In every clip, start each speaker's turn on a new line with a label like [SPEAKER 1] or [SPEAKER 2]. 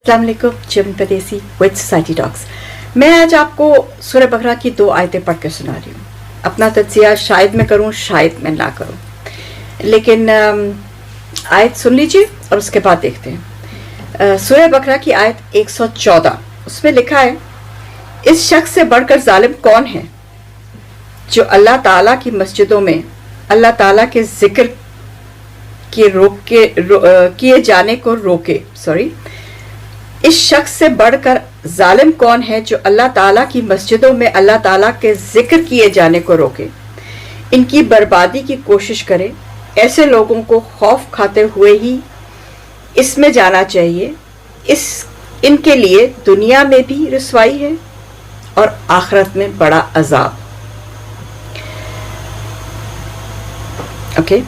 [SPEAKER 1] अस्सलाम वालेकुम, चिमन परदेसी विद सोसाइटी टॉक्स। मैं आज आपको सूरह बकरा की 2 आयतें पढ़ के सुना रही हूँ। अपना तज्जिया शायद मैं करूँ, शायद मैं ना करूँ, लेकिन आयत सुन लीजिए और उसके बाद देखते हैं। सूरह बकरा की आयत 114, उसमें लिखा है, इस शख्स से बढ़कर जालिम कौन है जो अल्लाह ताला की मस्जिदों में अल्लाह ताला के जिक्र किए जाने को रोके। इस शख्स से बढ़कर जालिम कौन है जो अल्लाह ताला की मस्जिदों में अल्लाह ताला के जिक्र किए जाने को रोके, इनकी बर्बादी की कोशिश करे। ऐसे लोगों को खौफ खाते हुए ही इसमें जाना चाहिए। इनके लिए दुनिया में भी रुसवाई है और आखिरत में बड़ा अजाब। ओके,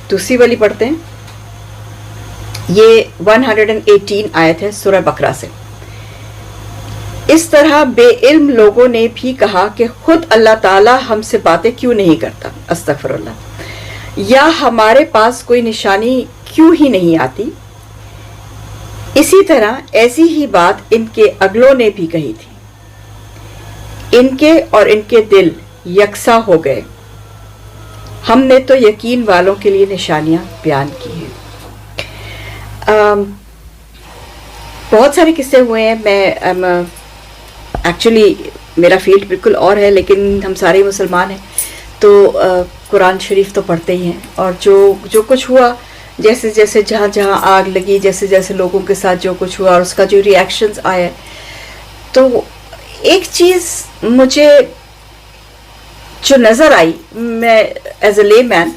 [SPEAKER 1] दूसरी वाली पढ़ते हैं। ये 118 आयत है सूरह बकरा से। इस तरह बेइल्म लोगों ने भी कहा कि खुद अल्लाह ताला हमसे बातें क्यों नहीं करता, अस्तगफिरुल्लाह, या हमारे पास कोई निशानी क्यों ही नहीं आती। इसी तरह ऐसी ही बात इनके अगलों ने भी कही थी। इनके और इनके दिल यकसा हो गए। हमने तो यकीन वालों के लिए निशानियां बयान की हैं। बहुत सारे किस्से हुए हैं। मैं एक्चुअली मेरा फील्ड बिल्कुल और है, लेकिन हम सारे मुसलमान हैं तो कुरान शरीफ तो पढ़ते ही हैं। और जो कुछ हुआ, जैसे जैसे जहाँ जहाँ आग लगी, जैसे जैसे लोगों के साथ जो कुछ हुआ और उसका जो रिएक्शंस आए, तो एक चीज़ मुझे जो नज़र आई, मैं एज ए लेमैन,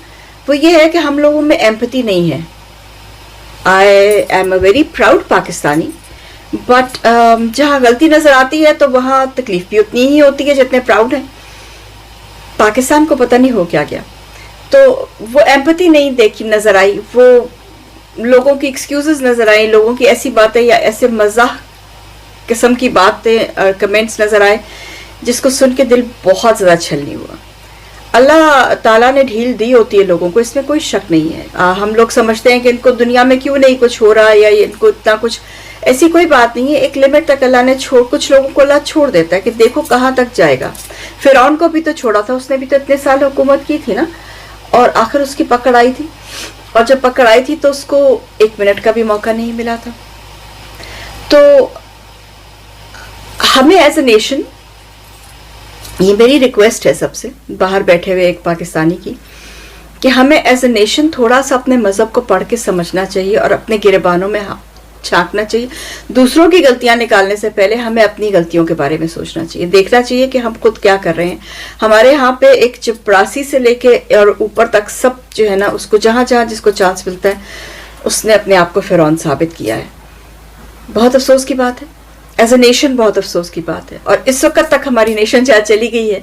[SPEAKER 1] वो ये है कि हम लोगों में एम्पैथी नहीं है। I am a very proud Pakistani, but जहाँ गलती नज़र आती है तो वहाँ तकलीफ भी उतनी ही होती है जितने प्राउड हैं। पाकिस्तान को पता नहीं हो क्या गया, तो वो एम्पैथी नहीं देखी नज़र आई, वो लोगों की एक्सक्यूज़ेस नज़र आई, लोगों की ऐसी बातें या ऐसे मज़ाक किस्म की बातें कमेंट्स नज़र आए जिसको सुन के दिल बहुत ज़्यादा छलनी हुआ। अल्लाह ताला ने ढील दी होती है लोगों को, इसमें कोई शक नहीं है। हम लोग समझते हैं कि इनको दुनिया में क्यों नहीं कुछ हो रहा है या इनको इतना कुछ, ऐसी कोई बात नहीं है। एक लिमिट तक अल्लाह ने कुछ लोगों को अल्लाह छोड़ देता है कि देखो कहाँ तक जाएगा। फिरौन को भी तो छोड़ा था, उसने भी तो इतने साल हुकूमत की थी ना, और आखिर उसकी पकड़ आई थी, और जब पकड़ आई थी तो उसको 1 मिनट का भी मौका नहीं मिला था। तो हमें एज ए नेशन, ये मेरी रिक्वेस्ट है सबसे बाहर बैठे हुए एक पाकिस्तानी की, कि हमें एज ए नेशन थोड़ा सा अपने मज़हब को पढ़ के समझना चाहिए और अपने गिरबानों में झांकना चाहिए। दूसरों की गलतियां निकालने से पहले हमें अपनी गलतियों के बारे में सोचना चाहिए, देखना चाहिए कि हम खुद क्या कर रहे हैं। हमारे यहाँ पे एक चपरासी से लेके और ऊपर तक सब जो है ना, उसको जहाँ जहाँ जिसको चांस मिलता है उसने अपने आप को फिरौन साबित किया है। बहुत अफसोस की बात है, एज ए नेशन बहुत अफसोस की बात है। और इस वक्त तक हमारी नेशन जहाँ चली गई है,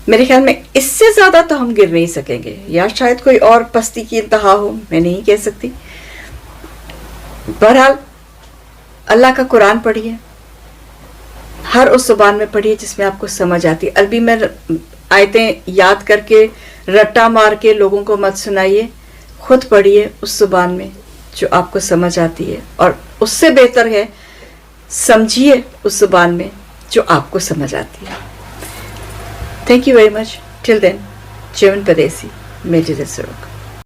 [SPEAKER 1] मेरे ख्याल में इससे ज़्यादा तो हम गिर नहीं सकेंगे, या शायद कोई और पस्ती की इंतहा हो, मैं नहीं कह सकती। बहरहाल अल्लाह का कुरान पढ़िए, हर उस ज़ुबान में पढ़िए जिसमें आपको समझ आती है। अरबी में आयतें याद करके रट्टा मार के लोगों को मत सुनाइए, खुद पढ़िए उस ज़ुबान में जो आपको समझ आती है, और उससे बेहतर है समझिए उस ज़ुबान में जो आपको समझ आती है। Thank you very much. Till then, Chiman Pardesi, major सरोग।